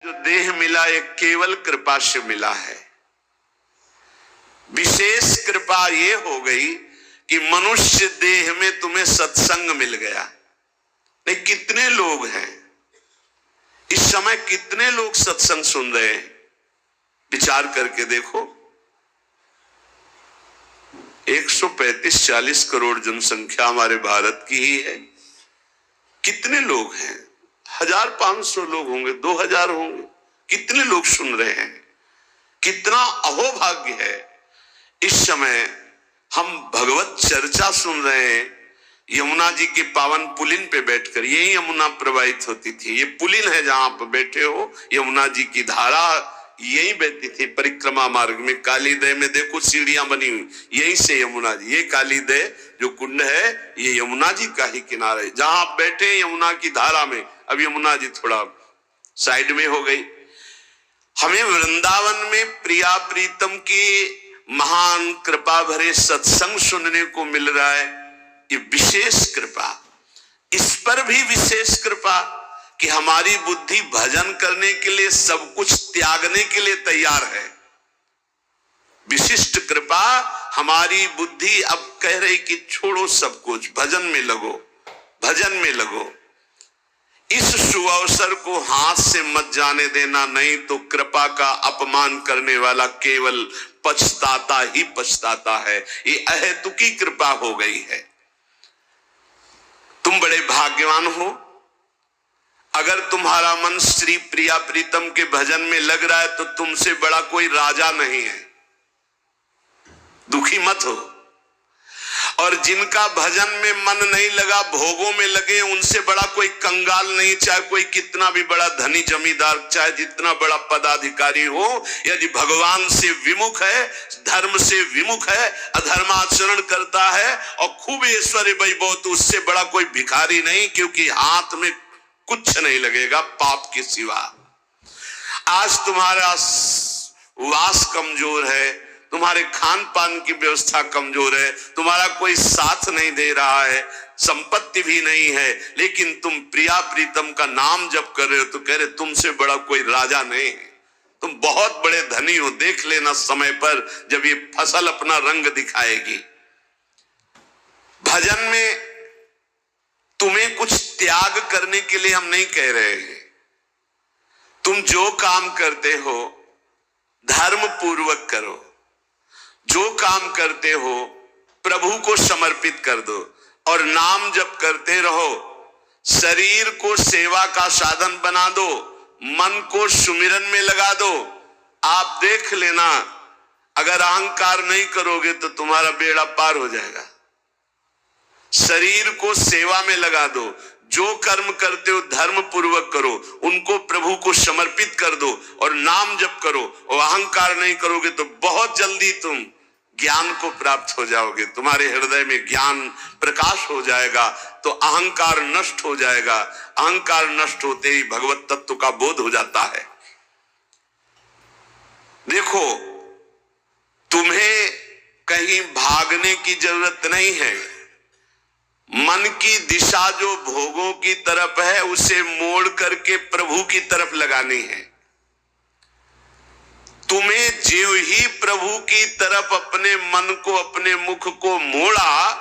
जो देह मिला ये केवल कृपा से मिला है। विशेष कृपा ये हो गई कि मनुष्य देह में तुम्हें सत्संग मिल गया। नहीं, कितने लोग हैं इस समय, कितने लोग सत्संग सुन रहे हैं? विचार करके देखो। 135-40 करोड़ जनसंख्या हमारे भारत की ही है। कितने लोग हैं? 1500 लोग होंगे, 2000 होंगे। कितने लोग सुन रहे हैं? कितना अहोभाग्य है। इस समय हम भगवत चर्चा सुन रहे हैं यमुना जी के पावन पुलिन पे बैठकर। यही यमुना प्रवाहित होती थी। ये पुलिन है जहां पर बैठे हो, यमुना जी की धारा यही बहती थी परिक्रमा मार्ग में। कालीदय में देखो सीढ़ियां बनी हुई, यहीं से यमुना जी, ये कालीदय जो कुंड है ये यमुना जी का ही किनारा है। जहां आप बैठे यमुना की धारा में, अब यमुना जी थोड़ा साइड में हो गई। हमें वृंदावन में प्रिया प्रीतम की महान कृपा भरे सत्संग सुनने को मिल रहा है। ये विशेष कृपा। इस पर भी विशेष कृपा कि हमारी बुद्धि भजन करने के लिए सब कुछ त्यागने के लिए तैयार है। विशिष्ट कृपा। हमारी बुद्धि अब कह रही कि छोड़ो सब कुछ, भजन में लगो, भजन में लगो। इस सुअवसर को हाथ से मत जाने देना, नहीं तो कृपा का अपमान करने वाला केवल पछताता ही पछताता है। ये अहेतुकी कृपा हो गई है। तुम बड़े भाग्यवान हो अगर तुम्हारा मन श्री प्रिया प्रीतम के भजन में लग रहा है, तो तुमसे बड़ा कोई राजा नहीं है। दुखी मत हो। और जिनका भजन में मन नहीं लगा, भोगों में लगे, उनसे बड़ा कोई कंगाल नहीं। चाहे कोई कितना भी बड़ा धनी जमींदार, चाहे जितना बड़ा पदाधिकारी हो, यदि भगवान से विमुख है, धर्म से विमुख है, अधर्माचरण करता है और खूब ऐश्वर्य वैभव, तो उससे बड़ा कोई भिखारी नहीं। क्योंकि हाथ में कुछ नहीं लगेगा पाप के सिवा। आज तुम्हारा वास कमजोर है, तुम्हारे खान पान की व्यवस्था कमजोर है, तुम्हारा कोई साथ नहीं दे रहा है, संपत्ति भी नहीं है, लेकिन तुम प्रिया प्रीतम का नाम जप कर रहे हो तो कह रहे तुमसे बड़ा कोई राजा नहीं है। तुम बहुत बड़े धनी हो। देख लेना समय पर जब ये फसल अपना रंग दिखाएगी। भजन में तुम्हें कुछ त्याग करने के लिए हम नहीं कह रहे हैं। तुम जो काम करते हो धर्म पूर्वक करो। जो काम करते हो प्रभु को समर्पित कर दो और नाम जप करते रहो। शरीर को सेवा का साधन बना दो, मन को सुमिरन में लगा दो। आप देख लेना, अगर अहंकार नहीं करोगे तो तुम्हारा बेड़ा पार हो जाएगा। शरीर को सेवा में लगा दो। जो कर्म करते हो धर्म पूर्वक करो, उनको प्रभु को समर्पित कर दो और नाम जप करो। और अहंकार नहीं करोगे तो बहुत जल्दी तुम ज्ञान को प्राप्त हो जाओगे। तुम्हारे हृदय में ज्ञान प्रकाश हो जाएगा तो अहंकार नष्ट हो जाएगा। अहंकार नष्ट होते ही भगवत तत्व का बोध हो जाता है। देखो, तुम्हें कहीं भागने की जरूरत नहीं है। मन की दिशा जो भोगों की तरफ है उसे मोड़ करके प्रभु की तरफ लगानी है। तुम्हें जो ही प्रभु की तरफ अपने मन को, अपने मुख को मोड़ा,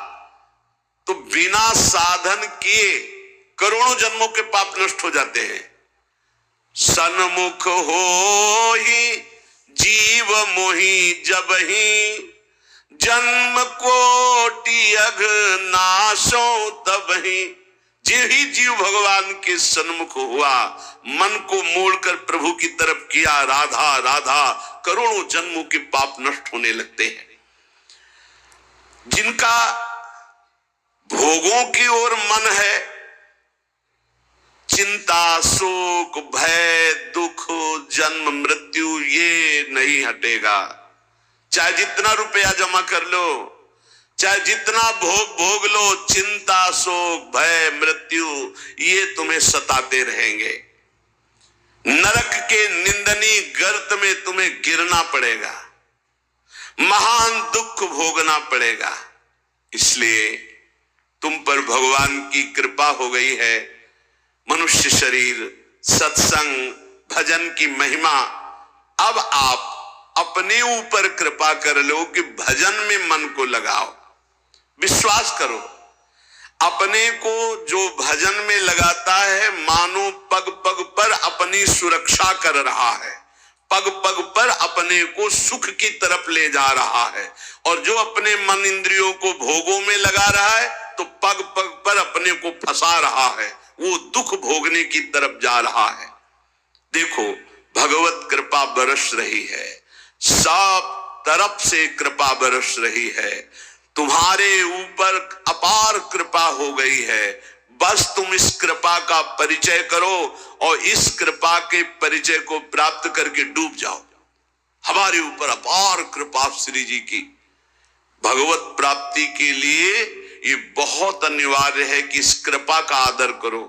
तो बिना साधन किए करोड़ों जन्मों के पाप नष्ट हो जाते हैं। सन्मुख हो ही जीव मोही जब ही, जन्म कोटि अघ नाशो तब ही। जो ही जीव भगवान के सन्मुख हुआ, मन को मोड़कर प्रभु की तरफ किया, राधा राधा, करोड़ों जन्मों के पाप नष्ट होने लगते हैं। जिनका भोगों की ओर मन है, चिंता शोक भय दुख जन्म मृत्यु ये नहीं हटेगा। चाहे जितना रुपया जमा कर लो, चाहे जितना भोग भोग लो, चिंता शोक भय मृत्यु ये तुम्हें सताते रहेंगे। नरक के निंदनीय गर्त में तुम्हें गिरना पड़ेगा, महान दुख भोगना पड़ेगा। इसलिए तुम पर भगवान की कृपा हो गई है। मनुष्य शरीर, सत्संग, भजन की महिमा। अब आप अपने ऊपर कृपा कर लो कि भजन में मन को लगाओ। विश्वास करो, अपने को जो भजन में लगाता है मानो पग पग पर अपनी सुरक्षा कर रहा है, पग पग पर अपने को सुख की तरफ ले जा रहा है। और जो अपने मन इंद्रियों को भोगों में लगा रहा है तो पग पग पर अपने को फंसा रहा है, वो दुख भोगने की तरफ जा रहा है। देखो, भगवत कृपा बरस रही है, सब तरफ से कृपा बरस रही है, तुम्हारे ऊपर अपार कृपा हो गई है। बस तुम इस कृपा का परिचय करो और इस कृपा के परिचय को प्राप्त करके डूब जाओ। हमारे ऊपर अपार कृपा श्री जी की। भगवत प्राप्ति के लिए ये बहुत अनिवार्य है कि इस कृपा का आदर करो।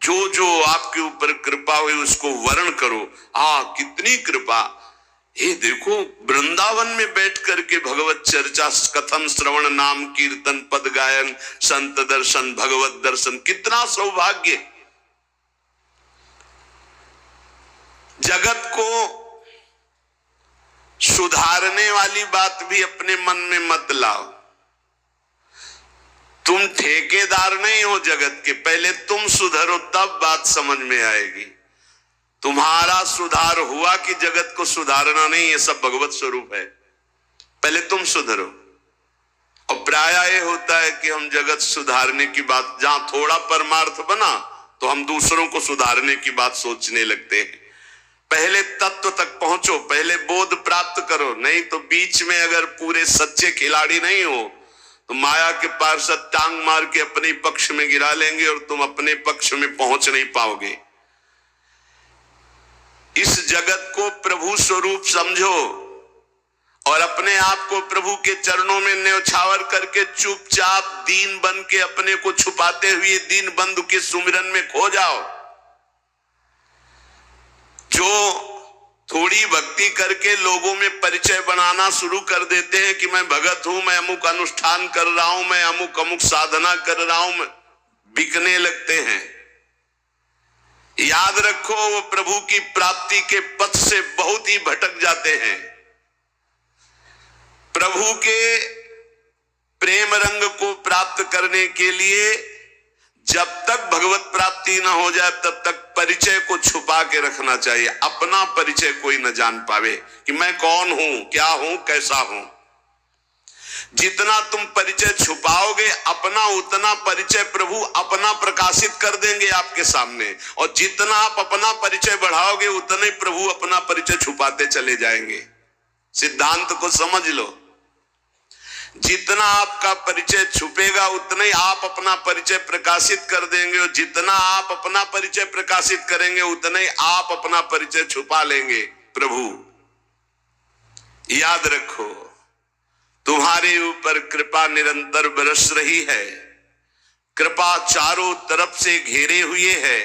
जो जो आपके ऊपर कृपा हुई उसको वर्ण करो। कितनी कृपा! ये देखो, वृंदावन में बैठ करके भगवत चर्चा, कथन, श्रवण, नाम कीर्तन, पद गायन, संत दर्शन, भगवत दर्शन, कितना सौभाग्य। जगत को सुधारने वाली बात भी अपने मन में मत लाओ। तुम ठेकेदार नहीं हो जगत के, पहले तुम सुधरो तब बात समझ में आएगी। तुम्हारा सुधार हुआ कि जगत को सुधारना नहीं, ये सब भगवत स्वरूप है। पहले तुम सुधरो। और प्रायः ये होता है कि हम जगत सुधारने की बात, जहां थोड़ा परमार्थ बना तो हम दूसरों को सुधारने की बात सोचने लगते हैं। पहले तत्व तक पहुंचो, पहले बोध प्राप्त करो, नहीं तो बीच में अगर पूरे सच्चे खिलाड़ी नहीं हो तो माया के पार्षद टांग मार के अपने पक्ष में गिरा लेंगे और तुम अपने पक्ष में पहुंच नहीं पाओगे। इस जगत को प्रभु स्वरूप समझो और अपने आप को प्रभु के चरणों में न्यौछावर करके चुपचाप दीन बन के अपने को छुपाते हुए दीन बंधु के सुमिरन में खो जाओ। जो थोड़ी भक्ति करके लोगों में परिचय बनाना शुरू कर देते हैं कि मैं भगत हूं, मैं अमुक अनुष्ठान कर रहा हूं, मैं अमुक अमुक साधना कर रहा हूं, बिकने लगते हैं। याद रखो, वो प्रभु की प्राप्ति के पथ से बहुत ही भटक जाते हैं। प्रभु के प्रेम रंग को प्राप्त करने के लिए जब तक भगवत प्राप्ति ना हो जाए तब तक परिचय को छुपा के रखना चाहिए। अपना परिचय कोई न जान पावे कि मैं कौन हूं, क्या हूं, कैसा हूं। जितना तुम परिचय छुपाओगे अपना, उतना परिचय प्रभु अपना प्रकाशित कर देंगे आपके सामने। और जितना आप अपना परिचय बढ़ाओगे उतना ही प्रभु अपना परिचय छुपाते चले जाएंगे। सिद्धांत को समझ लो। जितना आपका परिचय छुपेगा उतना ही आप अपना परिचय प्रकाशित कर देंगे, और जितना आप अपना परिचय प्रकाशित करेंगे उतना ही आप अपना परिचय छुपा लेंगे। प्रभु याद रखो, तुम्हारे ऊपर कृपा निरंतर बरस रही है। कृपा चारों तरफ से घेरे हुए है।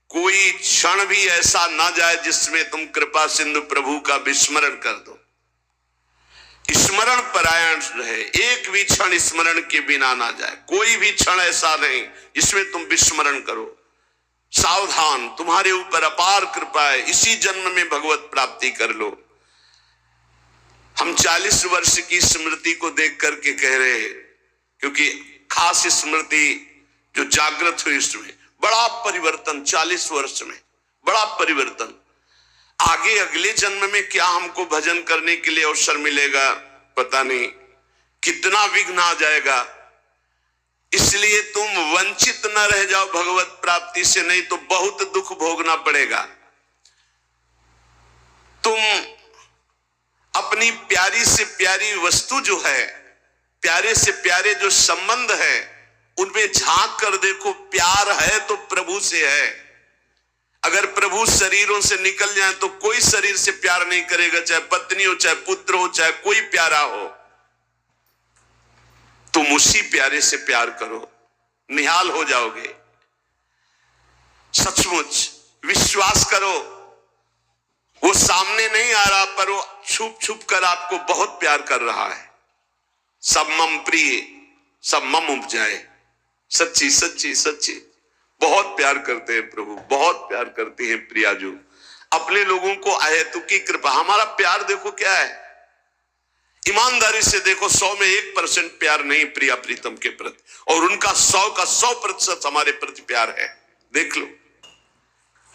कोई क्षण भी ऐसा ना जाए जिसमें तुम कृपा सिंधु प्रभु का विस्मरण कर दो। स्मरण परायण रहे, एक भी क्षण स्मरण के बिना ना जाए। कोई भी क्षण ऐसा नहीं जिसमें तुम विस्मरण करो। सावधान, तुम्हारे ऊपर अपार कृपा है। इसी जन्म में भगवत प्राप्ति कर लो। हम 40 वर्ष की स्मृति को देख करके कह रहे हैं, क्योंकि खास स्मृति जो जागृत हुई इसमें बड़ा परिवर्तन, 40 वर्ष में बड़ा परिवर्तन। आगे अगले जन्म में क्या हमको भजन करने के लिए अवसर मिलेगा पता नहीं, कितना विघ्न आ जाएगा। इसलिए तुम वंचित न रह जाओ भगवत प्राप्ति से, नहीं तो बहुत दुख भोगना पड़ेगा। तुम अपनी प्यारी से प्यारी वस्तु जो है, प्यारे से प्यारे जो संबंध है, उनमें झांक कर देखो। प्यार है तो प्रभु से है। अगर प्रभु शरीरों से निकल जाए तो कोई शरीर से प्यार नहीं करेगा, चाहे पत्नी हो, चाहे पुत्र हो, चाहे कोई प्यारा हो। तुम उसी प्यारे से प्यार करो, निहाल हो जाओगे। सचमुच विश्वास करो, वो सामने नहीं आ रहा पर वो छुप छुप कर आपको बहुत प्यार कर रहा है। सब मम प्रिय, सब मम उपजाए। सच्ची सच्ची सच्ची बहुत प्यार करते हैं प्रभु, बहुत प्यार करते हैं प्रियाजू। अपने लोगों को अहेतुकी कृपा। हमारा प्यार देखो क्या है, ईमानदारी से देखो, 100 में 1% प्यार नहीं प्रिया प्रीतम के प्रति, और उनका 100 का 100% हमारे प्रति प्यार है। देख लो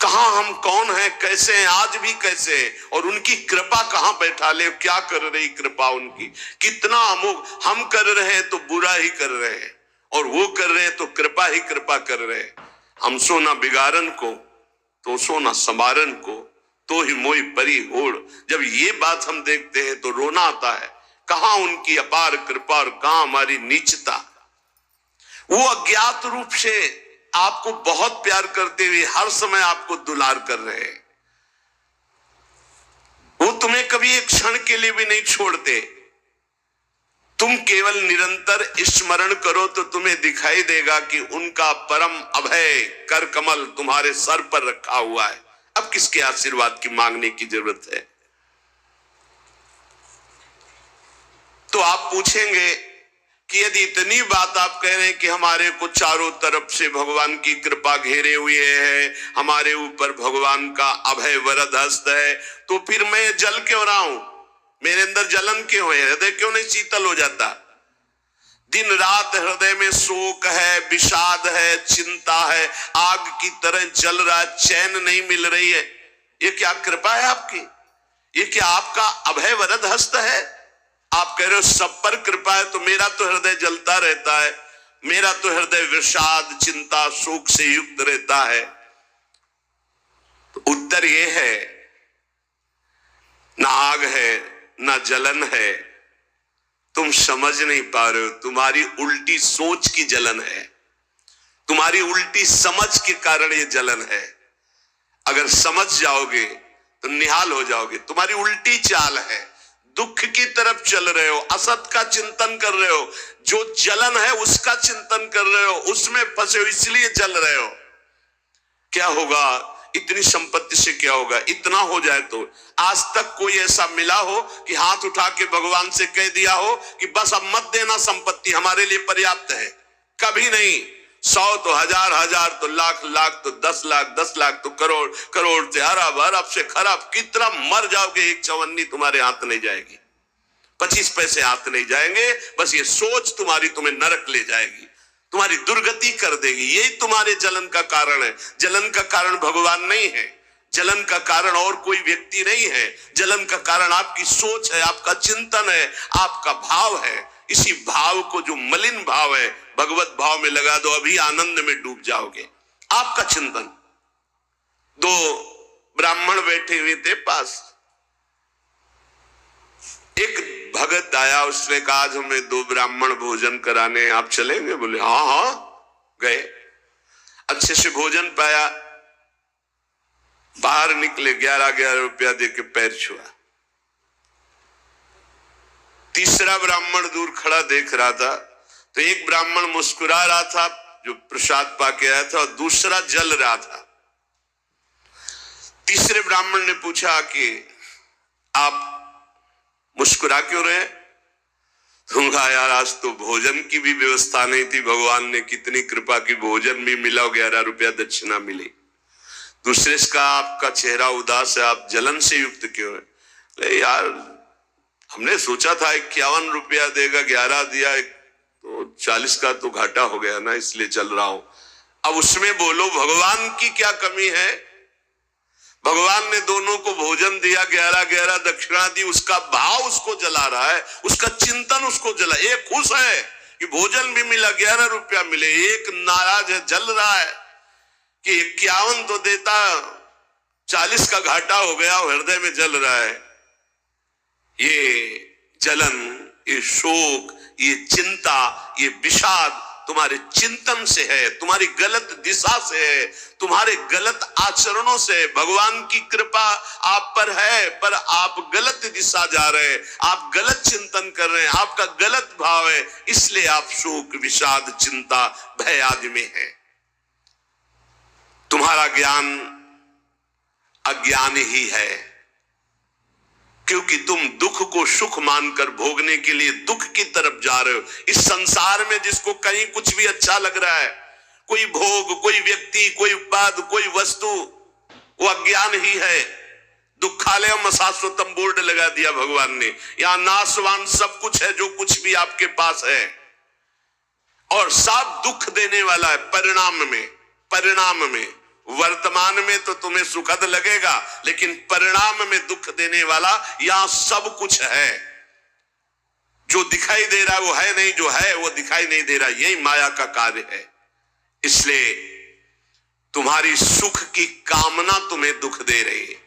कहां हम कौन है, कैसे हैं, आज भी कैसे हैं, और उनकी कृपा कहां बैठा ले, क्या कर रही कृपा उनकी, कितना अमोघ। हम कर रहे हैं तो बुरा ही कर रहे हैं, और वो कर रहे हैं तो कृपा ही कृपा कर रहे हैं। हम सो ना बिगाड़न को तो सो ना संवारन को, तो ही मोई परी होड़। जब ये बात हम देखते हैं तो रोना आता है, कहां उनकी अपार कृपा और कहां हमारी नीचता। वो अज्ञात रूप से आपको बहुत प्यार करते हुए हर समय आपको दुलार कर रहे हैं। वो तुम्हें कभी एक क्षण के लिए भी नहीं छोड़ते। तुम केवल निरंतर स्मरण करो तो तुम्हें दिखाई देगा कि उनका परम अभय कर कमल तुम्हारे सर पर रखा हुआ है। अब किसके आशीर्वाद की मांगने की जरूरत है? तो आप पूछेंगे कि यदि इतनी बात आप कह रहे हैं कि हमारे को चारों तरफ से भगवान की कृपा घेरे हुए है, हमारे ऊपर भगवान का अभय वरद हस्त है, तो फिर मैं जल क्यों रहा हूं? मेरे अंदर जलन क्यों है? हृदय क्यों नहीं शीतल हो जाता? दिन रात हृदय में शोक है, विषाद है, चिंता है, आग की तरह जल रहा, चैन नहीं मिल रही है। ये क्या कृपा है आपकी? ये क्या आपका अभय वरद हस्त है? आप कह रहे हो सब पर कृपा है, तो मेरा तो हृदय जलता रहता है, मेरा तो हृदय विषाद चिंता शोक से युक्त रहता है। तो उत्तर ये है, ना आग है ना जलन है, तुम समझ नहीं पा रहे हो। तुम्हारी उल्टी सोच की जलन है, तुम्हारी उल्टी समझ के कारण ये जलन है। अगर समझ जाओगे तो निहाल हो जाओगे। तुम्हारी उल्टी चाल है, दुख की तरफ चल रहे हो, असत का चिंतन कर रहे हो, जो जलन है उसका चिंतन कर रहे हो, उसमें फंसे हो, इसलिए जल रहे हो। क्या होगा? इतनी संपत्ति से क्या होगा? इतना हो जाए तो आज तक कोई ऐसा मिला हो कि हाथ उठा के भगवान से कह दिया हो कि बस अब मत देना, संपत्ति हमारे लिए पर्याप्त है? कभी नहीं। 100 तो हजार, हजार तो लाख, लाख तो 10 लाख, 10 लाख तो करोड़, करोड़ से अरब, अरब से खरब। कितना मर जाओगे, एक चवन्नी तुम्हारे हाथ नहीं जाएगी, 25 पैसे हाथ नहीं जाएंगे। बस ये सोच तुम्हारी तुम्हें नरक ले जाएगी, तुम्हारी दुर्गति कर देगी। यही तुम्हारे जलन का कारण है। जलन का कारण भगवान नहीं है, जलन का कारण और कोई व्यक्ति नहीं है। जलन का कारण आपकी सोच है, आपका चिंतन है, आपका भाव है। इसी भाव को, जो मलिन भाव है, भगवत भाव में लगा दो, अभी आनंद में डूब जाओगे। आपका चिंतन। 2 ब्राह्मण बैठे हुए थे पास, एक भगत आया, उसने कहा आज हमें 2 ब्राह्मण भोजन कराने, आप चलेंगे? बोले हाँ हाँ। गए, अच्छे से भोजन पाया, बाहर निकले, 11-11 रुपया दे के पैर छुआ। तीसरा ब्राह्मण दूर खड़ा देख रहा था, तो एक ब्राह्मण मुस्कुरा रहा था जो प्रसाद पाके आया था, और दूसरा जल रहा था। तीसरे ब्राह्मण ने पूछा कि आप मुस्कुरा क्यों रहे? कहा यार आज तो भोजन की भी व्यवस्था नहीं थी, भगवान ने कितनी कृपा की, भोजन भी मिला, 11 रुपया दक्षिणा मिली। दूसरे का आपका चेहरा उदास है, आप जलन से युक्त क्यों है? यार हमने सोचा था 51 रुपया देगा, 11 दिया, तो 40 का तो घाटा हो गया ना, इसलिए चल रहा हूं। अब उसमें बोलो भगवान की क्या कमी है? भगवान ने दोनों को भोजन दिया, 11-11 दक्षिणा दी, उसका भाव उसको जला रहा है, उसका चिंतन उसको जला। एक खुश है कि भोजन भी मिला, 11 रुपया मिले, एक नाराज है, जल रहा है कि 51 तो देता, 40 का घाटा हो गया, हृदय में जल रहा है। ये जलन, ये शोक, ये चिंता, ये विषाद तुम्हारे चिंतन से है, तुम्हारी गलत दिशा से है, तुम्हारे गलत आचरणों से। भगवान की कृपा आप पर है, पर आप गलत दिशा जा रहे हैं, आप गलत चिंतन कर रहे हैं, आपका गलत भाव है, इसलिए आप शोक विषाद चिंता भय आदि में है। तुम्हारा ज्ञान अज्ञान ही है, क्योंकि तुम दुख को सुख मानकर भोगने के लिए दुख की तरफ जा रहे हो। इस संसार में जिसको कहीं कुछ भी अच्छा लग रहा है, कोई भोग, कोई व्यक्ति, कोई पद, कोई वस्तु, वो अज्ञान ही है। दुखालयम शाश्वतम बोर्ड लगा दिया भगवान ने। यहां नाशवान सब कुछ है, जो कुछ भी आपके पास है, और सब दुख देने वाला है परिणाम में। वर्तमान में तो तुम्हें सुखद लगेगा, लेकिन परिणाम में दुख देने वाला यहां सब कुछ है। जो दिखाई दे रहा है वो है नहीं, जो है वो दिखाई नहीं दे रहा। यही माया का कार्य है। इसलिए तुम्हारी सुख की कामना तुम्हें दुख दे रही है।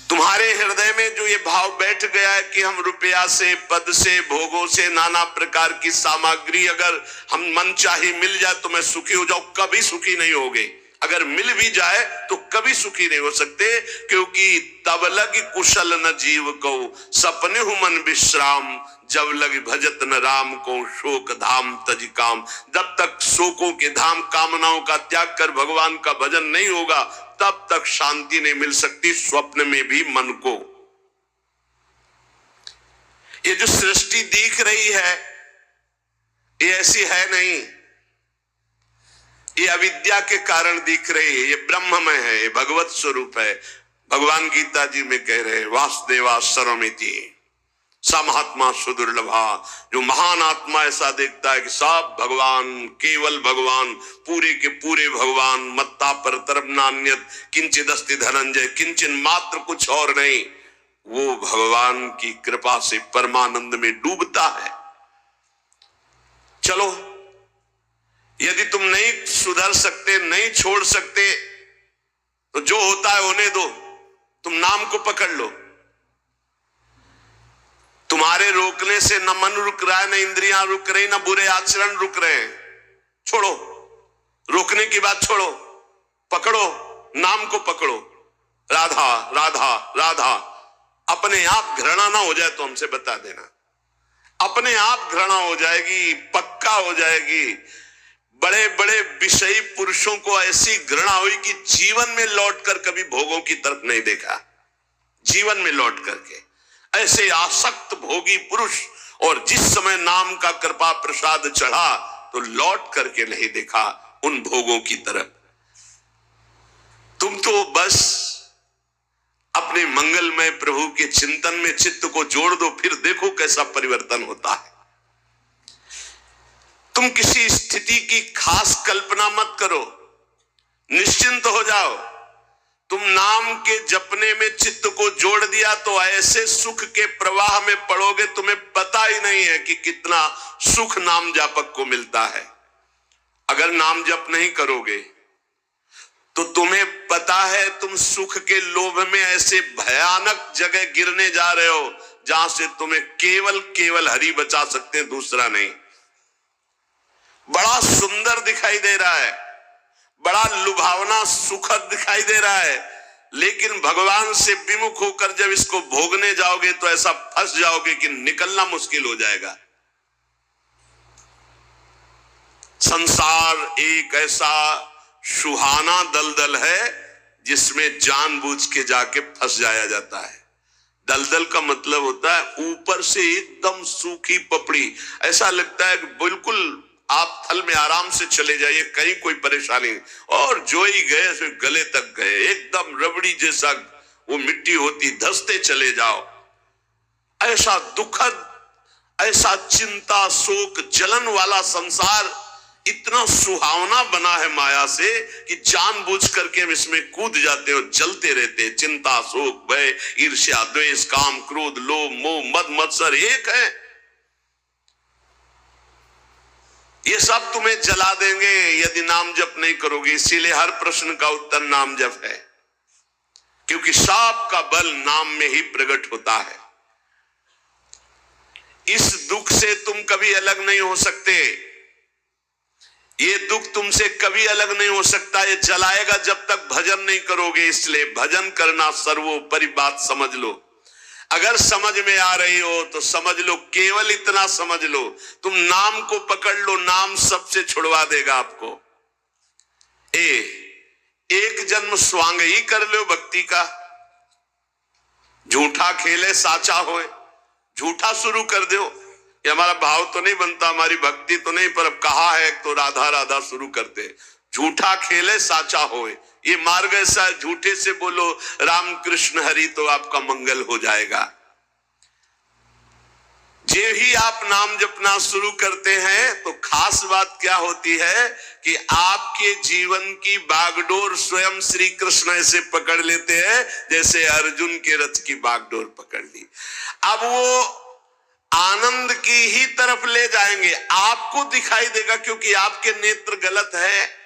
तुम्हारे हृदय में जो ये भाव बैठ गया है कि हम रुपया से, पद से, भोगों से, नाना प्रकार की सामग्री अगर हम मन चाहे मिल जाए तो मैं सुखी हो जाऊं, कभी सुखी नहीं होगे। अगर मिल भी जाए तो कभी सुखी नहीं हो सकते, क्योंकि तब लग कुशल न जीव को सपने हु मन विश्राम, जब लग भजत न राम को शोक धाम तज काम। जब तक शोकों के धाम कामनाओं का त्याग कर भगवान का भजन नहीं होगा, तब तक शांति नहीं मिल सकती स्वप्न में भी मन को। ये जो सृष्टि दिख रही है ये ऐसी है नहीं, ये अविद्या के कारण दिख रही है। ये ब्रह्ममय है, ये भगवत स्वरूप है। भगवान गीता जी में कह रहे हैं वासुदेवा सर्वमिति सा महात्मा सुदुर्लभा। जो महान आत्मा ऐसा देखता है कि सब भगवान, केवल भगवान, पूरे के पूरे भगवान, मत्ता पर तरफ नान्यत किंचित अस्ति धनंजय, किंचन मात्र कुछ और नहीं, वो भगवान की कृपा से परमानंद में डूबता है। चलो, यदि तुम नहीं सुधर सकते, नहीं छोड़ सकते, तो जो होता है होने दो, तुम नाम को पकड़ लो। तुम्हारे रोकने से न मन रुक रहा है, न इंद्रियां रुक रही, न बुरे आचरण रुक रहे हैं। छोड़ो, रोकने की बात छोड़ो, पकड़ो, नाम को पकड़ो। राधा राधा राधा। अपने आप घृणा ना हो जाए तो हमसे बता देना, अपने आप घृणा हो जाएगी, पक्का हो जाएगी। बड़े बड़े विषयी पुरुषों को ऐसी घृणा हुई कि जीवन में लौटकर कभी भोगों की तरफ नहीं देखा। जीवन में लौट करके ऐसे आसक्त भोगी पुरुष, और जिस समय नाम का कृपा प्रसाद चढ़ा तो लौट करके नहीं देखा उन भोगों की तरफ। तुम तो बस अपने मंगलमय प्रभु के चिंतन में चित्त को जोड़ दो, फिर देखो कैसा परिवर्तन होता है। तुम किसी स्थिति की खास कल्पना मत करो, निश्चिंत हो जाओ। तुम नाम के जपने में चित्त को जोड़ दिया तो ऐसे सुख के प्रवाह में पड़ोगे, तुम्हें पता ही नहीं है कि कितना सुख नाम जापक को मिलता है। अगर नाम जप नहीं करोगे तो तुम्हें पता है तुम सुख के लोभ में ऐसे भयानक जगह गिरने जा रहे हो जहां से तुम्हें केवल हरि बचा सकते हैं, दूसरा नहीं। बड़ा सुंदर दिखाई दे रहा है, बड़ा लुभावना सुखद दिखाई दे रहा है, लेकिन भगवान से विमुख होकर जब इसको भोगने जाओगे तो ऐसा फंस जाओगे कि निकलना मुश्किल हो जाएगा। संसार एक ऐसा सुहाना दलदल है जिसमें जानबूझ के जाके फंस जाया जाता है। दलदल का मतलब होता है ऊपर से एकदम सूखी पपड़ी, ऐसा लगता है कि बिल्कुल आप थल में आराम से चले जाइए, कहीं कोई परेशानी नहीं, और जो ही गए फिर गले तक गए, एकदम रबड़ी जैसा वो मिट्टी होती, धंसते चले जाओ। ऐसा दुखद, ऐसा चिंता शोक जलन वाला संसार इतना सुहावना बना है माया से कि जानबूझ करके हम इसमें कूद जाते हैं और जलते रहते हैं। चिंता शोक भय ईर्ष्या द्वेष काम क्रोध लोभ मोह मद मत्सर एक है, ये सब तुम्हें जला देंगे यदि नाम जप नहीं करोगे। इसीलिए हर प्रश्न का उत्तर नाम जप है, क्योंकि सब का बल नाम में ही प्रकट होता है। इस दुख से तुम कभी अलग नहीं हो सकते, ये दुख तुमसे कभी अलग नहीं हो सकता, ये जलाएगा जब तक भजन नहीं करोगे। इसलिए भजन करना सर्वोपरि बात समझ लो। अगर समझ में आ रही हो तो समझ लो, केवल इतना समझ लो, तुम नाम को पकड़ लो, नाम सबसे छुड़वा देगा आपको। एक जन्म स्वांग ही कर लो भक्ति का, झूठा खेले साचा होए, झूठा शुरू कर दो। ये हमारा भाव तो नहीं बनता, हमारी भक्ति तो नहीं, पर अब कहा है तो राधा राधा शुरू करते। झूठा खेले साचा होए, ये मार्ग ऐसा, झूठे से बोलो राम कृष्ण हरि तो आपका मंगल हो जाएगा। जे ही आप नाम जपना शुरू करते हैं तो खास बात क्या होती है कि आपके जीवन की बागडोर स्वयं श्री कृष्ण ऐसे पकड़ लेते हैं जैसे अर्जुन के रथ की बागडोर पकड़ ली। अब वो आनंद की ही तरफ ले जाएंगे, आपको दिखाई देगा क्योंकि आपके नेत्र गलत है।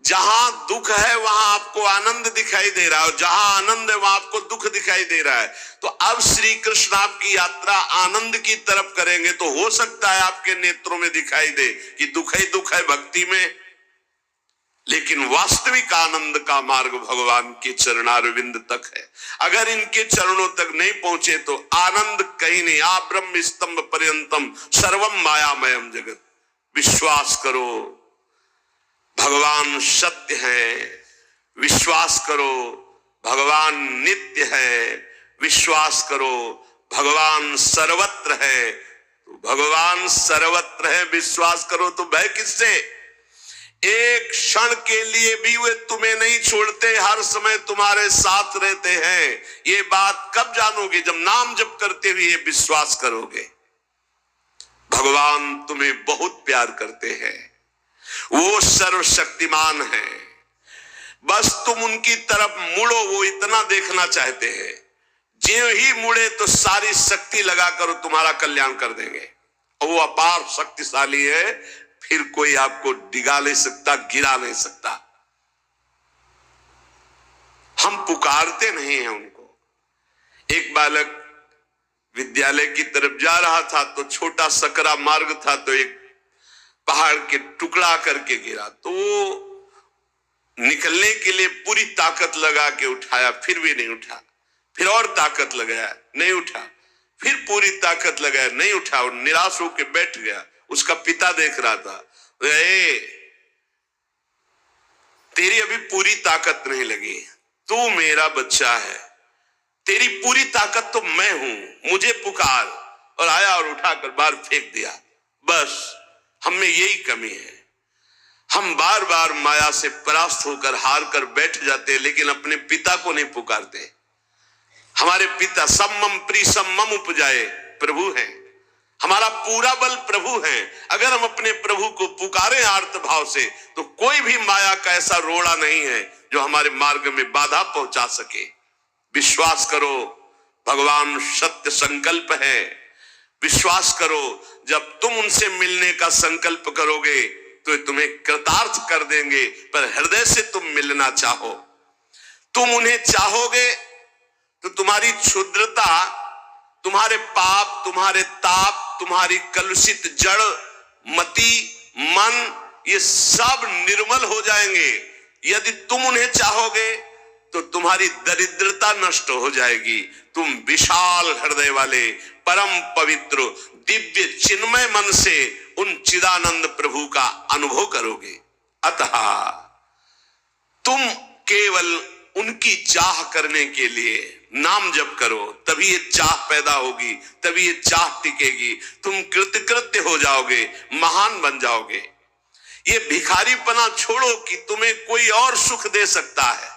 जहां दुख है वहां आपको आनंद दिखाई दे रहा है और जहां आनंद है वहां आपको दुख दिखाई दे रहा है। तो अब श्री कृष्ण आपकी यात्रा आनंद की तरफ करेंगे तो हो सकता है आपके नेत्रों में दिखाई दे कि दुख ही दुख है भक्ति में, लेकिन वास्तविक आनंद का मार्ग भगवान के चरणारविंद तक है। अगर इनके चरणों तक नहीं पहुंचे तो आनंद कहीं नहीं। आ ब्रह्म स्तंभ पर्यंतम सर्वम मायामयम जगत। विश्वास करो भगवान सत्य है, विश्वास करो भगवान नित्य है, विश्वास करो भगवान सर्वत्र है। तो भगवान सर्वत्र है, विश्वास करो तो भय किससे? एक क्षण के लिए भी वे तुम्हें नहीं छोड़ते, हर समय तुम्हारे साथ रहते हैं। ये बात कब जानोगे? जब नाम जप करते हुए विश्वास करोगे। भगवान तुम्हें बहुत प्यार करते हैं, वो सर्वशक्तिमान है। बस तुम उनकी तरफ मुड़ो, वो इतना देखना चाहते हैं। जो ही मुड़े तो सारी शक्ति लगाकर तुम्हारा कल्याण कर देंगे। और वो अपार शक्तिशाली है, फिर कोई आपको डिगा नहीं सकता, गिरा नहीं सकता। हम पुकारते नहीं हैं उनको। एक बालक विद्यालय की तरफ जा रहा था तो छोटा सकरा मार्ग था, तो एक पहाड़ के टुकड़ा करके गिरा। तो निकलने के लिए पूरी ताकत लगा के उठाया, फिर भी नहीं उठा। फिर और ताकत लगाया, नहीं उठा। फिर पूरी ताकत लगाया, नहीं उठा और निराश होकर बैठ गया। उसका पिता देख रहा था, तेरी अभी पूरी ताकत नहीं लगी, तू मेरा बच्चा है, तेरी पूरी ताकत तो मैं हूं, मुझे पुकार। और आया और उठाकर बाहर फेंक दिया। बस हम में यही कमी है, हम बार बार माया से परास्त होकर हार कर बैठ जाते हैं, लेकिन अपने पिता को नहीं पुकारते। हमारे पिता सम्मम प्रीसम्मम उपजाए प्रभु हैं, हमारा पूरा बल प्रभु हैं। अगर हम अपने प्रभु को पुकारें आर्त भाव से तो कोई भी माया का ऐसा रोड़ा नहीं है जो हमारे मार्ग में बाधा पहुंचा सके। विश्वास करो भगवान सत्य संकल्प है। विश्वास करो जब तुम उनसे मिलने का संकल्प करोगे तो तुम्हें कृतार्थ कर देंगे, पर हृदय से तुम मिलना चाहो। तुम उन्हें चाहोगे तो तुम्हारी क्षुद्रता, तुम्हारे पाप, तुम्हारे ताप, तुम्हारी कलुषित जड़ मति मन, ये सब निर्मल हो जाएंगे। यदि तुम उन्हें चाहोगे तो तुम्हारी दरिद्रता नष्ट हो जाएगी। तुम विशाल हृदय वाले परम पवित्र दिव्य चिन्मय मन से उन चिदानंद प्रभु का अनुभव करोगे। अतः तुम केवल उनकी चाह करने के लिए नाम जप करो, तभी ये चाह पैदा होगी, तभी ये चाह टिकेगी। तुम कृतकृत्य हो जाओगे, महान बन जाओगे। ये भिखारीपना छोड़ो कि तुम्हें कोई और सुख दे सकता है,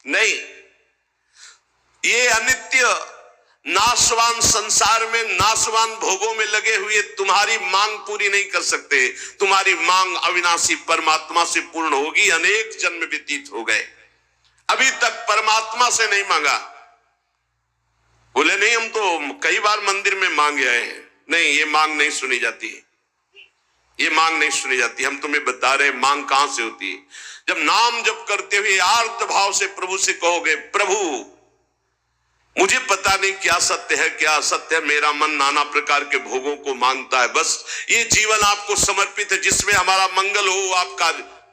नहीं। ये अनित्य नाशवान संसार में नाशवान भोगों में लगे हुए तुम्हारी मांग पूरी नहीं कर सकते। तुम्हारी मांग अविनाशी परमात्मा से पूर्ण होगी। अनेक जन्म व्यतीत हो गए, अभी तक परमात्मा से नहीं मांगा। बोले नहीं, हम तो कई बार मंदिर में मांगे आए हैं। नहीं, ये मांग नहीं सुनी जाती, ये मांग नहीं सुनी जाती। हम तुम्हें बता रहे मांग कहां से होती है। जब नाम जप करते हुए आर्त भाव से प्रभु से कहोगे, प्रभु मुझे पता नहीं क्या सत्य है क्या असत्य है, मेरा मन नाना प्रकार के भोगों को मांगता है, बस ये जीवन आपको समर्पित है जिसमें हमारा मंगल हो आपका।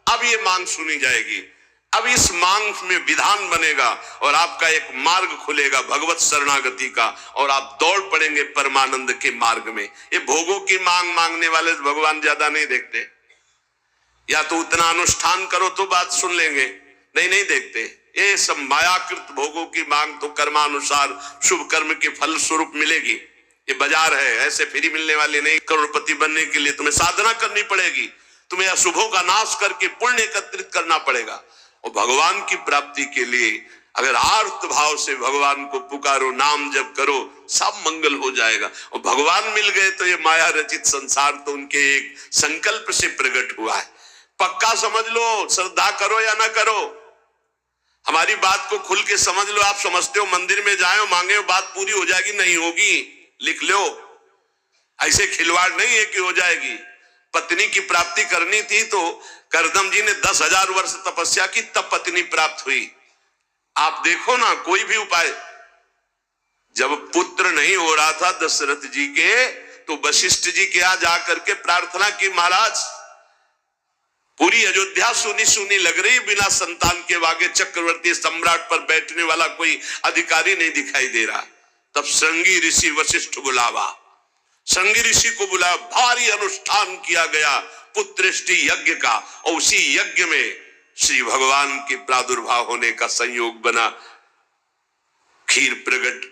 अब ये मांग सुनी जाएगी। अब इस मांग में विधान बनेगा और आपका एक मार्ग खुलेगा भगवत शरणागति का, और आप दौड़ पड़ेंगे परमानंद के मार्ग में। ये भोगों की मांग मांगने वाले भगवान ज्यादा नहीं देखते। या तो उतना अनुष्ठान करो तो बात सुन लेंगे, नहीं देखते। ये सब मायाकृत भोगों की मांग तो कर्मानुसार शुभ कर्म के फल स्वरूप मिलेगी। ये बाजार है, ऐसे फ्री मिलने वाले नहीं। करोड़पति बनने के लिए तुम्हें साधना करनी पड़ेगी, तुम्हें अशुभों का नाश करके पुण्य एकत्रित करना पड़ेगा। और भगवान की प्राप्ति के लिए अगर आर्त भाव से भगवान को पुकारो, नाम जप करो, सब मंगल हो जाएगा। और भगवान मिल गए तो ये माया रचित संसार तो उनके एक संकल्प से प्रकट हुआ है। पक्का समझ लो, श्रद्धा करो या ना करो, हमारी बात को खुल के समझ लो। आप समझते हो मंदिर में जाए मांगे हो बात पूरी हो जाएगी, नहीं होगी, लिख लो। ऐसे खिलवाड़ नहीं है कि हो जाएगी। पत्नी की प्राप्ति करनी थी तो करदम जी ने 10,000 वर्ष तपस्या की, तब पत्नी प्राप्त हुई। आप देखो ना, कोई भी उपाय। जब पुत्र नहीं हो रहा था दशरथ जी के, तो वशिष्ठ जी के यहां जाकर के प्रार्थना की, महाराज पूरी अयोध्या सुनी सुनी लग रही, बिना संतान के आगे चक्रवर्ती सम्राट पर बैठने वाला कोई अधिकारी नहीं दिखाई दे रहा। तब श्रृंगी ऋषि वशिष्ठ बुलावा, श्रृंगी ऋषि को बुला, भारी अनुष्ठान किया गया पुत्रेष्टि यज्ञ का, और उसी यज्ञ में श्री भगवान के प्रादुर्भाव होने का संयोग बना। खीर प्रकट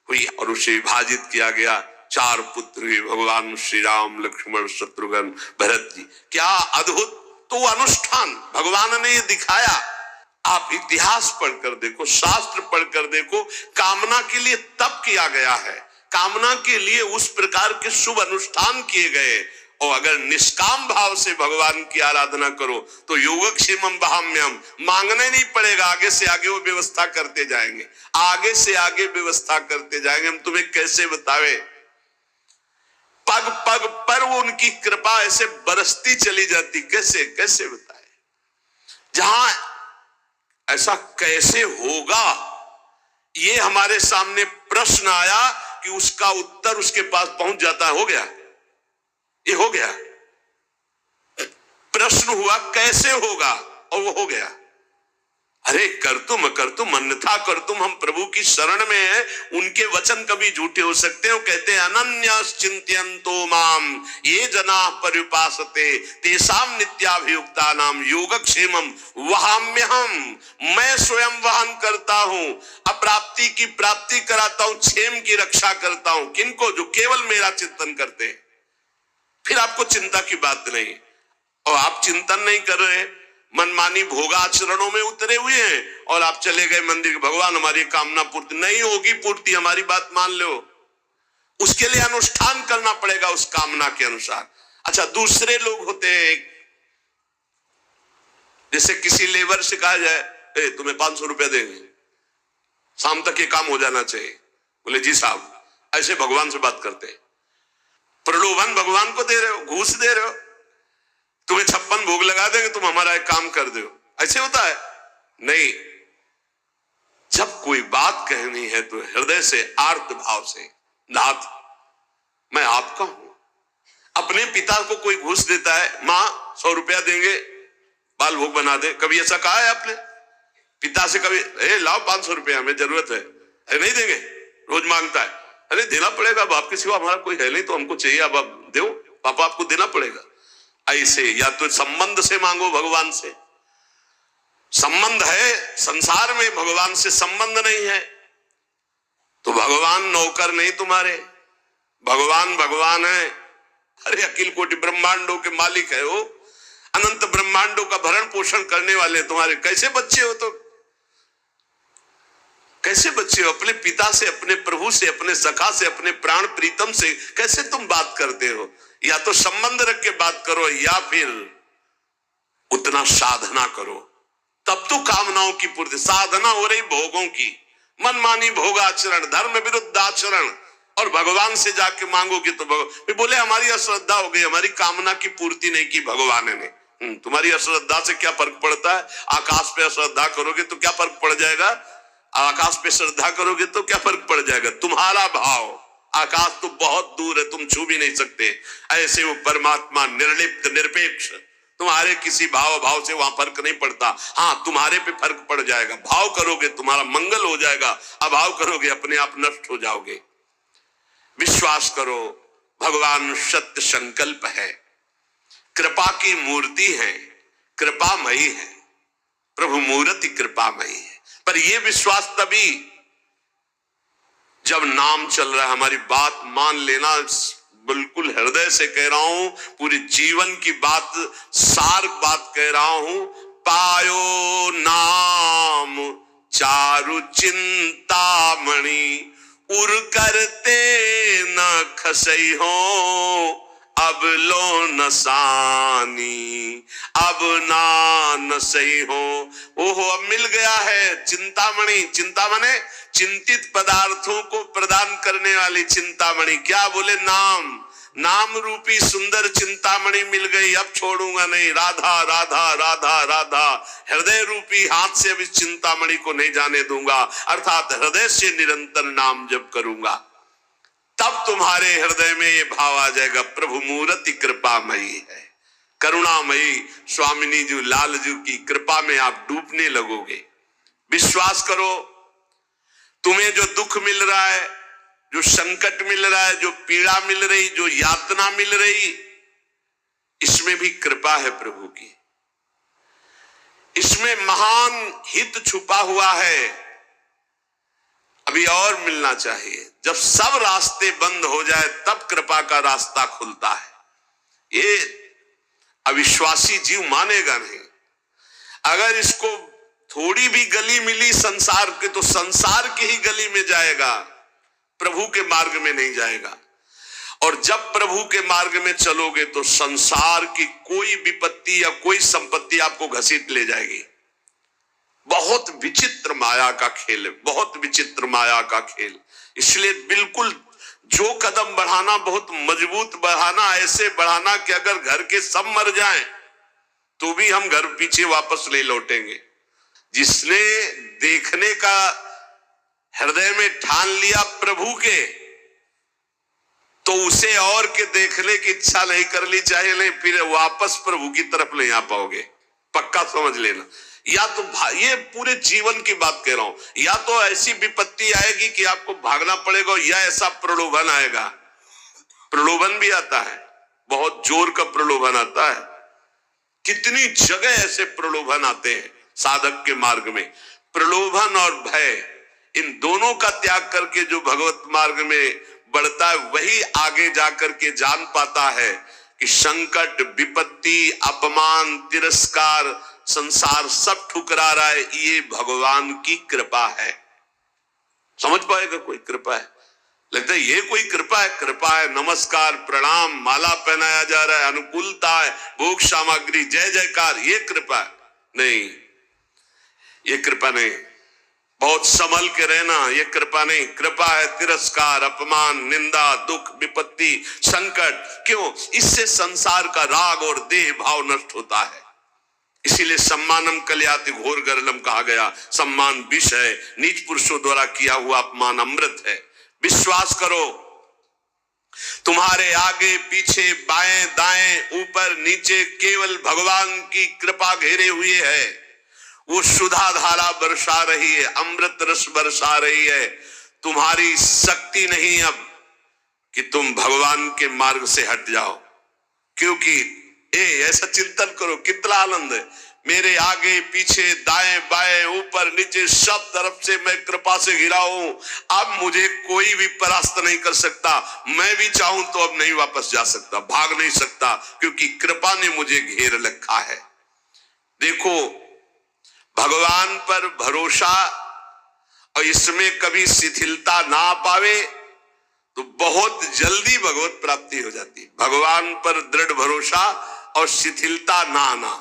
हुई और उसे विभाजित किया गया। 4 पुत्र हुए, भगवान श्री राम, लक्ष्मण, शत्रुघ्न, भरत जी। क्या अद्भुत तो अनुष्ठान भगवान ने ये दिखाया। आप इतिहास पढ़कर देखो, शास्त्र पढ़कर देखो, कामना के लिए तप किया गया है, कामना के लिए उस प्रकार के शुभ अनुष्ठान किए गए। और अगर निष्काम भाव से भगवान की आराधना करो तो योगक्षेमम वहाम्यम, मांगने नहीं पड़ेगा, आगे से आगे वो व्यवस्था करते जाएंगे, आगे से आगे व्यवस्था करते जाएंगे। हम तुम्हें कैसे बतावे, पग पग पर वो उनकी कृपा ऐसे बरसती चली जाती, कैसे कैसे बताए। जहां ऐसा कैसे होगा ये हमारे सामने प्रश्न आया कि उसका उत्तर उसके पास पहुंच जाता है। हो गया, ये हो गया। प्रश्न हुआ कैसे होगा, और वो हो गया। अरे कर तुम अन्यथा कर तुम, हम प्रभु की शरण में है, उनके वचन कभी झूठे हो सकते हो। कहते हैं अनन्यश्चिन्तयन्तो माम ये जना पर्युपासते तेषां नित्याभियुक्ता नाम योगक्षेमम वहाम्यहम, मैं स्वयं वहन करता हूं, अप्राप्ति की प्राप्ति कराता हूं, क्षेम की रक्षा करता हूं। किनको? जो केवल मेरा चिंतन करते हैं। फिर आपको चिंता की बात नहीं, और आप चिंतन नहीं कर रहे, मनमानी भोगाचरणों में उतरे हुए हैं, और आप चले गए मंदिर, भगवान हमारी कामना पूर्ति नहीं होगी, पूर्ति हमारी बात मान लो, उसके लिए अनुष्ठान करना पड़ेगा उस कामना के अनुसार। अच्छा, दूसरे लोग होते हैं, जैसे किसी लेबर से कहा जाए तुम्हें 500 रुपया देंगे, शाम तक ये काम हो जाना चाहिए, बोले जी साहब, ऐसे भगवान से बात करते हैं। प्रलोभन भगवान को दे रहे हो, घूस दे रहे हो, तुम्हें 56 भोग लगा देंगे, तुम हमारा एक काम कर दो, ऐसे होता है? नहीं। जब कोई बात कहनी है तो हृदय से, आर्त भाव से, नाथ मैं आपका हूं। अपने पिता को कोई घूस देता है, मां 100 रुपया देंगे बाल भोग बना दे, कभी ऐसा कहा है आपने पिता से? कभी लाओ 500 रुपया, हमें जरूरत है, अरे नहीं देंगे, रोज मांगता है, अरे देना पड़ेगा, बाप के सिवा हमारा कोई है नहीं, तो हमको चाहिए, अब आप दो, पापा आपको देना पड़ेगा। ऐसे या तो संबंध से मांगो, भगवान से संबंध है, संसार में भगवान से संबंध नहीं है, तो भगवान नौकर नहीं तुम्हारे, भगवान भगवान है। अरे अखिल कोटि ब्रह्मांडों के मालिक है वो, अनंत ब्रह्मांडों का भरण पोषण करने वाले तुम्हारे कैसे बच्चे हो? तो कैसे बच्चे हो? अपने पिता से, अपने प्रभु से, अपने सखा से, अपने प्राण प्रीतम से कैसे तुम बात करते हो? या तो संबंध रख के बात करो, या फिर उतना साधना करो, तब तो कामनाओं की पूर्ति। साधना हो रही भोगों की, मनमानी भोगाचरण, धर्म विरुद्ध आचरण, और भगवान से जाके मांगोगे तो भगवान बोले हमारी अश्रद्धा हो गई, हमारी कामना की पूर्ति नहीं की भगवान ने। तुम्हारी अश्रद्धा से क्या फर्क पड़ता है? आकाश पे अश्रद्धा करोगे तो क्या फर्क पड़ जाएगा? आकाश पे श्रद्धा करोगे तो क्या फर्क पड़ जाएगा? तुम्हारा भाव, आकाश तो बहुत दूर है, तुम छू भी नहीं सकते। ऐसे वो परमात्मा निर्लिप्त निरपेक्ष, तुम्हारे किसी भाव से वहां फर्क नहीं पड़ता। हाँ, तुम्हारे पे फर्क पड़ जाएगा। भाव करोगे तुम्हारा मंगल हो जाएगा, अभाव करोगे अपने आप नष्ट हो जाओगे। विश्वास करो, भगवान सत्य संकल्प है, कृपा की मूर्ति है, कृपामयी है, प्रभु मूर्ति कृपामयी है। पर यह विश्वास तभी जब नाम चल रहा है। हमारी बात मान लेना, बिल्कुल हृदय से कह रहा हूं, पूरे जीवन की बात, सार बात कह रहा हूं। पायो नाम चारु चिंतामणि, उर करते न खसई हो अब लो नसानी, अब ना नसई हो। ओहो, अब मिल गया है चिंतामणि। चिंता माने चिंतित पदार्थों को प्रदान करने वाली चिंतामणि। क्या बोले? नाम। नाम रूपी सुंदर चिंतामणि मिल गई, अब छोड़ूंगा नहीं। राधा राधा राधा राधा, हृदय रूपी हाथ से अब इस चिंतामणि को नहीं जाने दूंगा, अर्थात हृदय से निरंतर नाम जप करूंगा। तब तुम्हारे हृदय में ये भाव आ जाएगा, प्रभु मूर्ति कृपामयी है, करुणामयी। स्वामिनी जी, लाल जी की कृपा में आप डूबने लगोगे। विश्वास करो, तुम्हें जो दुख मिल रहा है, जो संकट मिल रहा है, जो पीड़ा मिल रही, जो यातना मिल रही, इसमें भी कृपा है प्रभु की। इसमें महान हित छुपा हुआ है, अभी और मिलना चाहिए। जब सब रास्ते बंद हो जाए तब कृपा का रास्ता खुलता है। ये अविश्वासी जीव मानेगा नहीं। अगर इसको थोड़ी भी गली मिली संसार के, तो संसार की ही गली में जाएगा, प्रभु के मार्ग में नहीं जाएगा। और जब प्रभु के मार्ग में चलोगे तो संसार की कोई विपत्ति या कोई संपत्ति आपको घसीट ले जाएगी। बहुत विचित्र माया का खेल है, बहुत विचित्र माया का खेल। इसलिए बिल्कुल जो कदम बढ़ाना बहुत मजबूत बढ़ाना, ऐसे बढ़ाना कि अगर घर के सब मर जाएं तो भी हम घर पीछे वापस नहीं लौटेंगे। जिसने देखने का हृदय में ठान लिया प्रभु के, तो उसे और के देखने की इच्छा नहीं कर ली, चाहे नहीं, फिर वापस प्रभु की तरफ नहीं आ पाओगे, पक्का समझ लेना। या तो ये पूरे जीवन की बात कह रहा हूं, या तो ऐसी विपत्ति आएगी कि आपको भागना पड़ेगा, या ऐसा प्रलोभन आएगा। प्रलोभन भी आता है, बहुत जोर का प्रलोभन आता है। कितनी जगह ऐसे प्रलोभन आते हैं साधक के मार्ग में। प्रलोभन और भय, इन दोनों का त्याग करके जो भगवत मार्ग में बढ़ता है, वही आगे जाकर के जान पाता है कि संकट, विपत्ति, अपमान, तिरस्कार, संसार सब ठुकरा रहा है, ये भगवान की कृपा है। समझ पाएगा कोई? कृपा है, लगता है ये कोई कृपा है। कृपा है, नमस्कार, प्रणाम, माला पहनाया जा रहा है, अनुकूलता है, भोग सामग्री, जय जयकार, ये कृपा है? नहीं, ये कृपा नहीं। बहुत संभल के रहना, ये कृपा नहीं। कृपा है तिरस्कार, अपमान, निंदा, दुख, विपत्ति, संकट। क्यों? इससे संसार का राग और देह भाव नष्ट होता है। इसीलिए सम्मानम कल्याति घोर गरलम कहा गया। सम्मान विष है, नीच पुरुषों द्वारा किया हुआ अपमान अमृत है। विश्वास करो, तुम्हारे आगे पीछे, बाएं दाएं, ऊपर नीचे केवल भगवान की कृपा घेरे हुए है। वो सुधा धारा बरसा रही है, अमृत रस बरसा रही है। तुम्हारी शक्ति नहीं अब कि तुम भगवान के मार्ग से हट जाओ, क्योंकि ऐसा चिंतन करो, कितना आनंद है। मेरे आगे पीछे, दाएं बाएं, ऊपर नीचे, सब तरफ से मैं कृपा से घिरा हूं। अब मुझे कोई भी परास्त नहीं कर सकता। मैं भी चाहूं तो अब नहीं वापस जा सकता, भाग नहीं सकता, क्योंकि कृपा ने मुझे घेर रखा है। देखो, भगवान पर भरोसा और इसमें कभी शिथिलता ना पावे तो बहुत जल्दी भगवत प्राप्ति हो जाती है। भगवान पर दृढ़ भरोसा और शिथिलता ना आना,